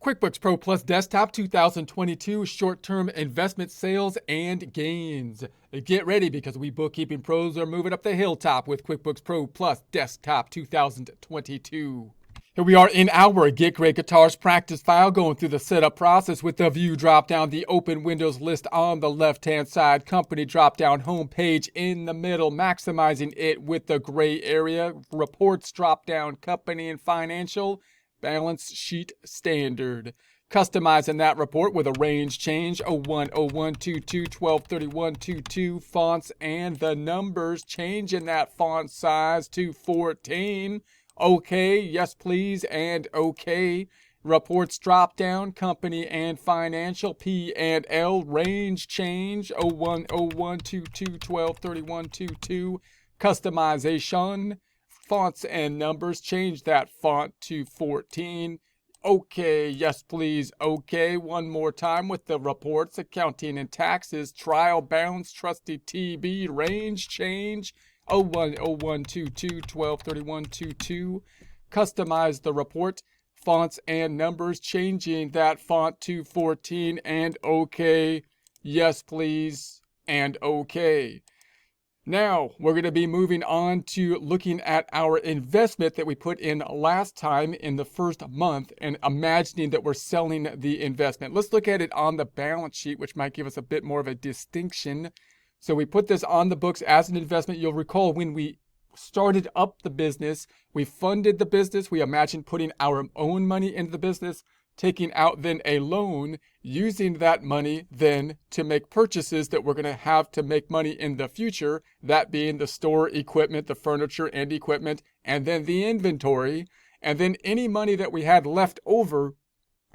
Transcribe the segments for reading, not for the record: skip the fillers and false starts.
QuickBooks Pro Plus Desktop 2022 Short-Term Investment Sales and Gains. Get ready because we bookkeeping pros are moving up the hilltop with QuickBooks Pro Plus Desktop 2022. Here we are in our Get Great Guitars practice file, going through the setup process with the View drop-down, the Open Windows list on the left-hand side, Company drop-down, Home page in the middle, maximizing it with the gray area, Reports drop-down, Company and Financial, Balance Sheet Standard. Customizing that report with a range change, 010122 123122, fonts and the numbers, changing that font size to 14. Okay, yes please, and okay. Reports drop down, Company and Financial, P and L, range change, 010122 123122. Customization, fonts and numbers, change that font to 14. Okay, yes please, okay. One more time with the reports, accounting and taxes, trial balance, trustee TB, range change, 010122 123122. Customize the report, fonts and numbers, changing that font to 14, and okay, yes please, and okay. Now, we're going to be moving on to looking at our investment that we put in last time in the first month and imagining that we're selling the investment. Let's look at it on the balance sheet, which might give us a bit more of a distinction. So we put this on the books as an investment. You'll recall when we started up the business, we funded the business. We imagined putting our own money into the business, taking out then a loan, using that money then to make purchases that we're going to have to make money in the future, that being the store equipment, the furniture and equipment, and then the inventory, and then any money that we had left over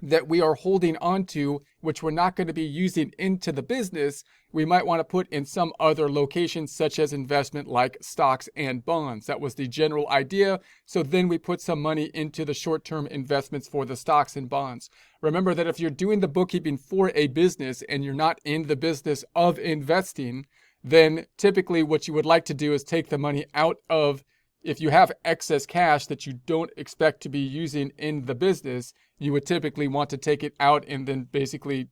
that we are holding on to, which we're not going to be using into the business, we might want to put in some other location, such as investment like stocks and bonds. That was the general idea. So then we put some money into the short-term investments for the stocks and bonds. Remember that if you're doing the bookkeeping for a business and you're not in the business of investing, then typically what you would like to do is take the money out of, if you have excess cash that you don't expect to be using in the business, you would typically want to take it out and then basically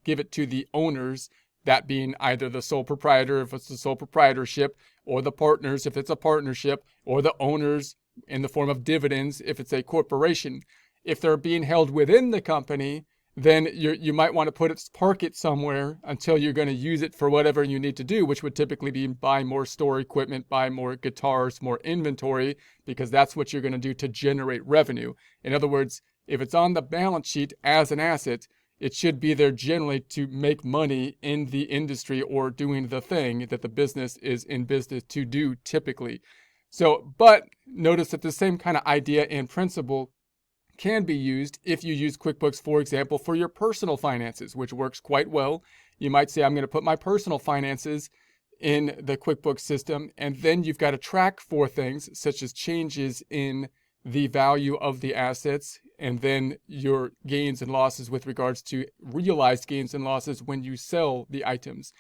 give it to the owners, that being either the sole proprietor if it's a sole proprietorship, or the partners if it's a partnership, or the owners in the form of dividends if it's a corporation. If they're being held within the company, then you might want to park it somewhere until you're going to use it for whatever you need to do, which would typically be buy more store equipment, buy more guitars, more inventory, because that's what you're going to do to generate revenue. In other words, if it's on the balance sheet as an asset, it should be there generally to make money in the industry or doing the thing that the business is in business to do typically. So, but notice that the same kind of idea and principle can be used if you use QuickBooks, for example, for your personal finances, which works quite well. You might say, I'm going to put my personal finances in the QuickBooks system, and then you've got to track for things such as changes in the value of the assets, and then your gains and losses with regards to realized gains and losses when you sell the items.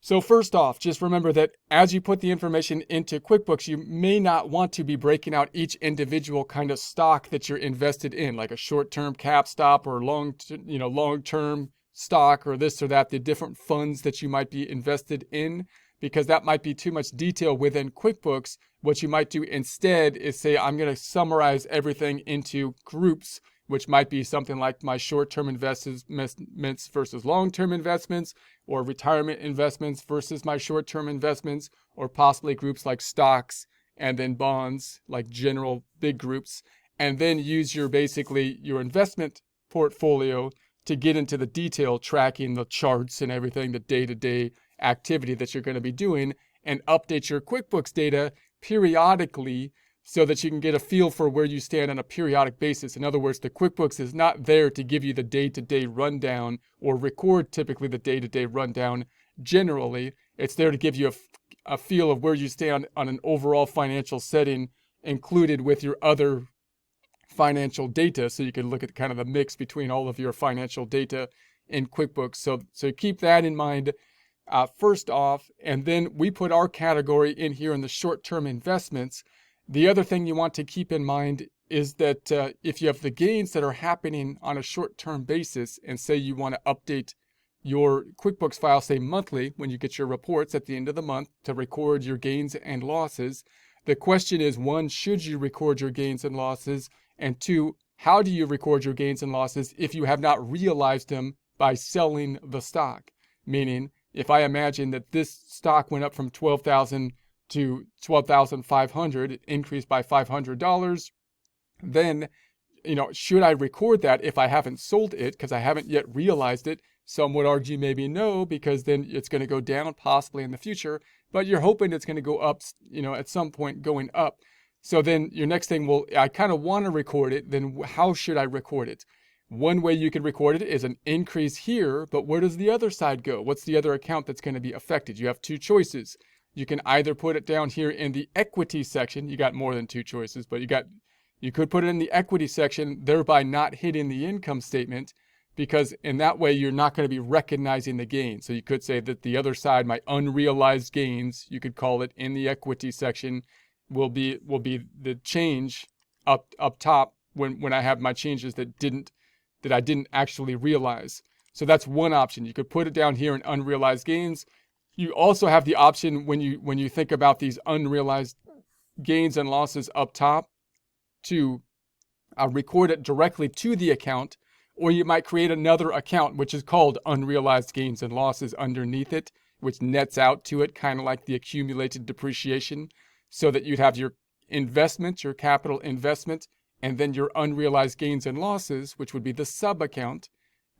So first off, just remember that as you put the information into QuickBooks, you may not want to be breaking out each individual kind of stock that you're invested in, like a short-term cap stop or long-term stock or this or that, the different funds that you might be invested in, because that might be too much detail within QuickBooks. What you might do instead is say, I'm going to summarize everything into groups, which might be something like my short-term investments versus long-term investments, or retirement investments versus my short-term investments, or possibly groups like stocks and then bonds, like general big groups, and then use your investment portfolio to get into the detail, tracking the charts and everything, the day-to-day activity that you're going to be doing, and update your QuickBooks data periodically so that you can get a feel for where you stand on a periodic basis. In other words, the QuickBooks is not there to give you the day-to-day rundown or record typically the day-to-day rundown generally. It's there to give you a feel of where you stand on an overall financial setting included with your other financial data, so you can look at kind of the mix between all of your financial data in QuickBooks. So keep that in mind first off, and then we put our category in here in the short-term investments. The other thing you want to keep in mind is that if you have the gains that are happening on a short-term basis, and say you want to update your QuickBooks file, say monthly, when you get your reports at the end of the month to record your gains and losses, the question is, one, should you record your gains and losses? And two, how do you record your gains and losses if you have not realized them by selling the stock? Meaning, if I imagine that this stock went up from $12,000 to $12,500, it increased by $500, then, should I record that if I haven't sold it because I haven't yet realized it? Some would argue maybe no, because then it's going to go down possibly in the future, but you're hoping it's going to go up, at some point going up. So then your next thing, well, I kind of want to record it, then how should I record it? One way you could record it is an increase here, but where does the other side go? What's the other account that's going to be affected? You have two choices. You can either put it down here in the equity section. You got more than two choices, but you could put it in the equity section, thereby not hitting the income statement, because in that way you're not going to be recognizing the gain. So you could say that the other side, my unrealized gains, you could call it, in the equity section, will be the change up top when I have my changes that I didn't actually realize. So that's one option. You could put it down here in unrealized gains. You also have the option when you think about these unrealized gains and losses up top to record it directly to the account, or you might create another account which is called unrealized gains and losses underneath it, which nets out to it, kind of like the accumulated depreciation, so that you'd have your investment, your capital investment, and then your unrealized gains and losses, which would be the sub account.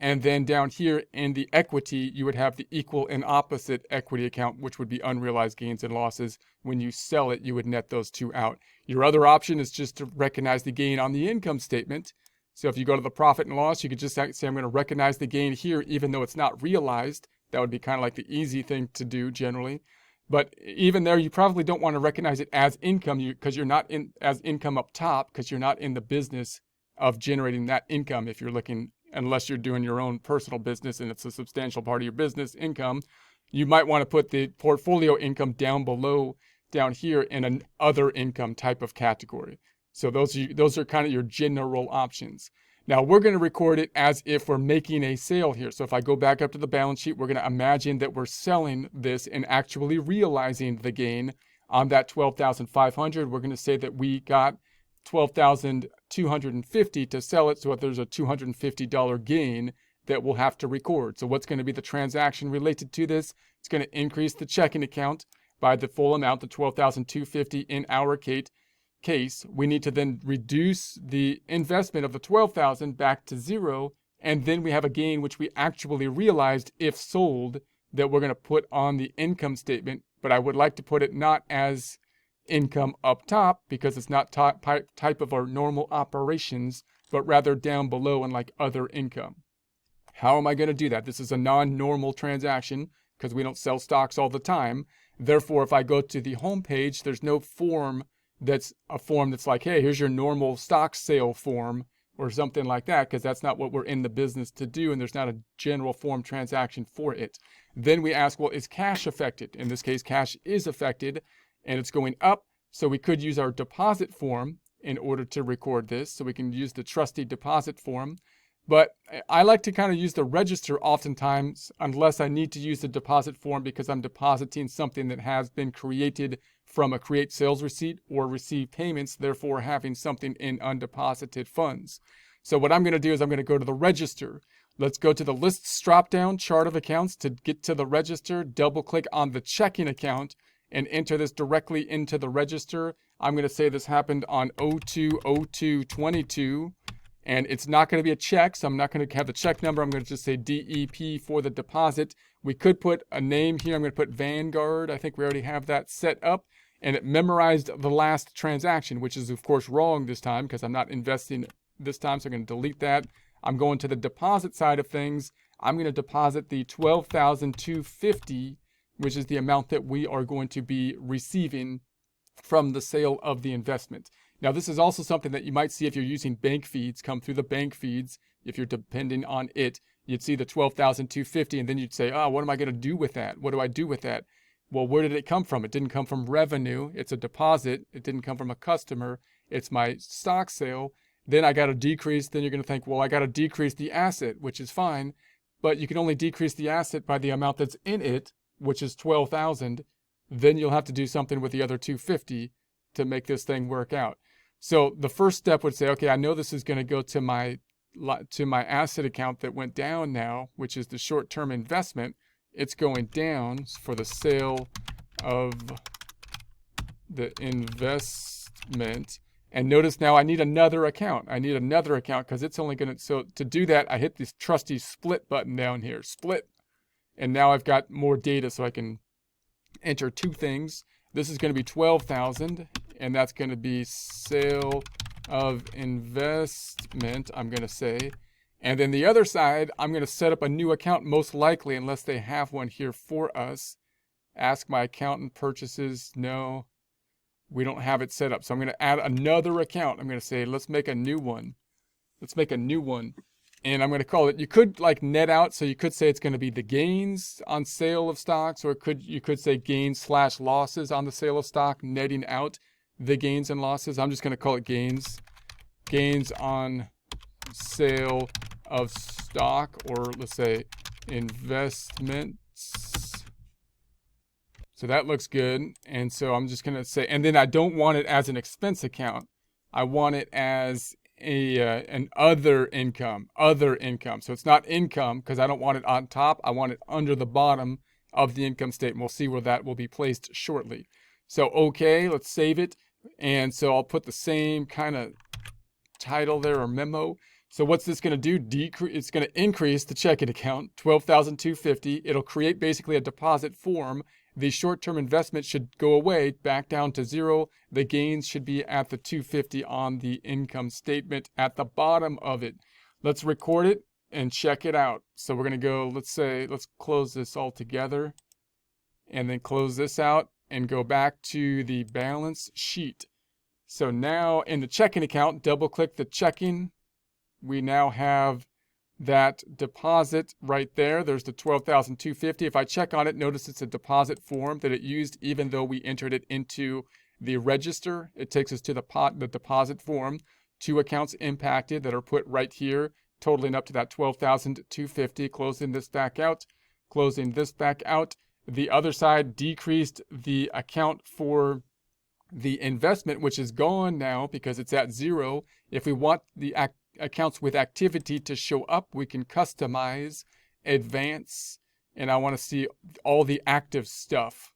And then down here in the equity, you would have the equal and opposite equity account, which would be unrealized gains and losses. When you sell it, you would net those two out. Your other option is just to recognize the gain on the income statement. So if you go to the profit and loss, you could just say, I'm going to recognize the gain here, even though it's not realized. That would be kind of like the easy thing to do generally. But even there, you probably don't want to recognize it as income because you're not in as income up top, because you're not in the business of generating that income. If you're looking, unless you're doing your own personal business and it's a substantial part of your business income, you might want to put the portfolio income down below, down here in an other income type of category. So those are kind of your general options. Now we're going to record it as if we're making a sale here. So if I go back up to the balance sheet, we're going to imagine that we're selling this and actually realizing the gain on that $12,500. We're going to say that we got $12,250 to sell it. So if there's a $250 gain that we'll have to record. So what's going to be the transaction related to this? It's going to increase the checking account by the full amount, the $12,250 in our case. We need to then reduce the investment of the $12,000 back to zero, and then we have a gain which we actually realized if sold that we're going to put on the income statement. But I would like to put it not as income up top because it's not type of our normal operations, but rather down below in like other income. How am I going to do that? This is a non-normal transaction because we don't sell stocks all the time. Therefore, if I go to the home page, there's no form that's a form that's like, hey, here's your normal stock sale form or something like that, because that's not what we're in the business to do, and there's not a general form transaction for it. Then we ask, well, is cash affected? In this case, cash is affected, and it's going up, so we could use our deposit form in order to record this, so we can use the trustee deposit form. But I like to kind of use the register oftentimes, unless I need to use the deposit form because I'm depositing something that has been created from a create sales receipt or receive payments, therefore having something in undeposited funds. So what I'm going to do is I'm going to go to the register. Let's go to the lists drop-down chart of accounts to get to the register, double-click on the checking account, and enter this directly into the register. I'm going to say this happened on 02/02/22. And it's not going to be a check, so I'm not going to have the check number. I'm going to just say DEP for the deposit. We could put a name here. I'm going to put Vanguard. I think we already have that set up. And it memorized the last transaction, which is, of course, wrong this time because I'm not investing this time, so I'm going to delete that. I'm going to the deposit side of things. I'm going to deposit the $12,250, which is the amount that we are going to be receiving from the sale of the investment. Now, this is also something that you might see if you're using bank feeds, come through the bank feeds. If you're depending on it, you'd see the $12,250, and then you'd say, oh, what am I going to do with that? What do I do with that? Well, where did it come from? It didn't come from revenue. It's a deposit. It didn't come from a customer. it's my stock sale. Then I got to decrease, then you're going to think, well, I got to decrease the asset, which is fine, but you can only decrease the asset by the amount that's in it, which is 12,000. Then you'll have to do something with the other 250 to make this thing work out. So the first step would say, okay, I know this is going to go to my asset account that went down now, which is the short-term investment. It's going down for the sale of the investment. And notice now I need another account. I need another account because it's only going to, so to do that, I hit this trusty split button down here, split. And now I've got more data so I can enter two things. This is going to be 12,000, and that's going to be sale of investment, I'm going to say. And then the other side, I'm going to set up a new account, most likely, unless they have one here for us. Ask my accountant purchases. No, we don't have it set up. So I'm going to add another account. I'm going to say, let's make a new one. Let's make a new one. And I'm going to call it, you could like net out. So you could say it's going to be the gains on sale of stocks, or you could say gains / losses on the sale of stock, netting out the gains and losses. I'm just going to call it gains. Gains on sale of stock, or let's say investments. So that looks good. And so I'm just going to say, and then I don't want it as an expense account. I want it as an other income. So it's not income because I don't want it on top. I want it under the bottom of the income statement. We'll see where that will be placed shortly. So, okay, let's save it. And so I'll put the same kind of title there, or memo. So what's this going to do? It's going to increase the checking account, 12,250. It'll create basically a deposit form. The short-term investment should go away, back down to zero. The gains should be at the 250 on the income statement at the bottom of it. Let's record it and check it out. So we're going to go, let's close this all together and then close this out and go back to the balance sheet. So now in the checking account, double click the checking. We now have that deposit right there. There's the 12,250. If I check on it, notice it's a deposit form that it used even though we entered it into the register. It takes us to the deposit form. Two accounts impacted that are put right here, totaling up to that 12,250. Closing this back out. Closing this back out. The other side decreased the account for the investment, which is gone now because it's at zero. If we want the accounts with activity to show up, we can customize, advance, and I want to see all the active stuff.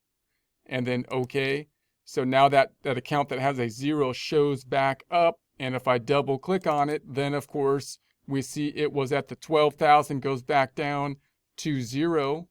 And then okay. So now that account that has a zero shows back up. And if I double click on it, then of course we see it was at the 12,000, goes back down to zero.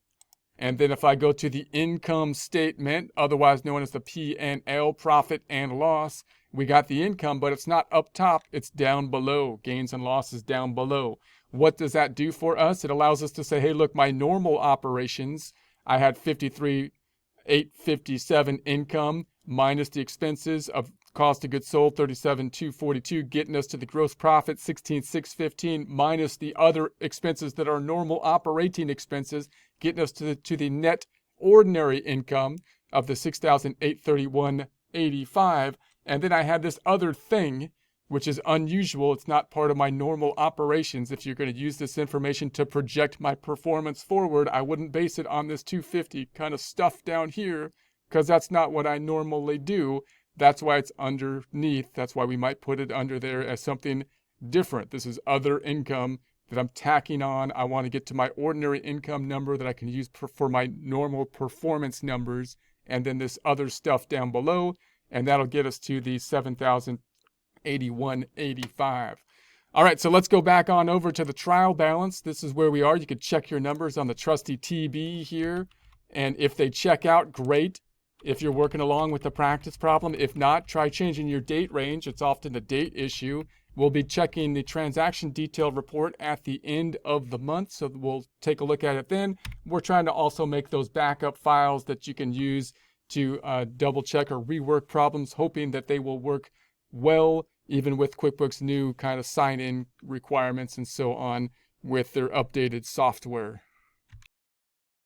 And then if I go to the income statement, otherwise known as the P&L, profit and loss, we got the income, but it's not up top, it's down below. Gains and losses down below. What does that do for us? It allows us to say, hey, look, my normal operations, I had 53,857 income minus the expenses of cost of goods sold, 37,242, getting us to the gross profit, 16,615, minus the other expenses that are normal operating expenses, getting us to the net ordinary income of the 6,831.85. And then I had this other thing, which is unusual. It's not part of my normal operations. If you're going to use this information to project my performance forward, I wouldn't base it on this 250 kind of stuff down here, because that's not what I normally do. That's why it's underneath. That's why we might put it under there as something different. This is other income that I'm tacking on. I want to get to my ordinary income number that I can use for my normal performance numbers, and then this other stuff down below, and that'll get us to the 7,081.85. All right, so let's go back on over to the trial balance. This is where we are. You could check your numbers on the trusty TB here, and if they check out, great. If you're working along with the practice problem, if not, try changing your date range. It's often a date issue. We'll be checking the transaction detail report at the end of the month, so we'll take a look at it then. We're trying to also make those backup files that you can use to double check or rework problems, hoping that they will work well, even with QuickBooks new kind of sign-in requirements and so on with their updated software.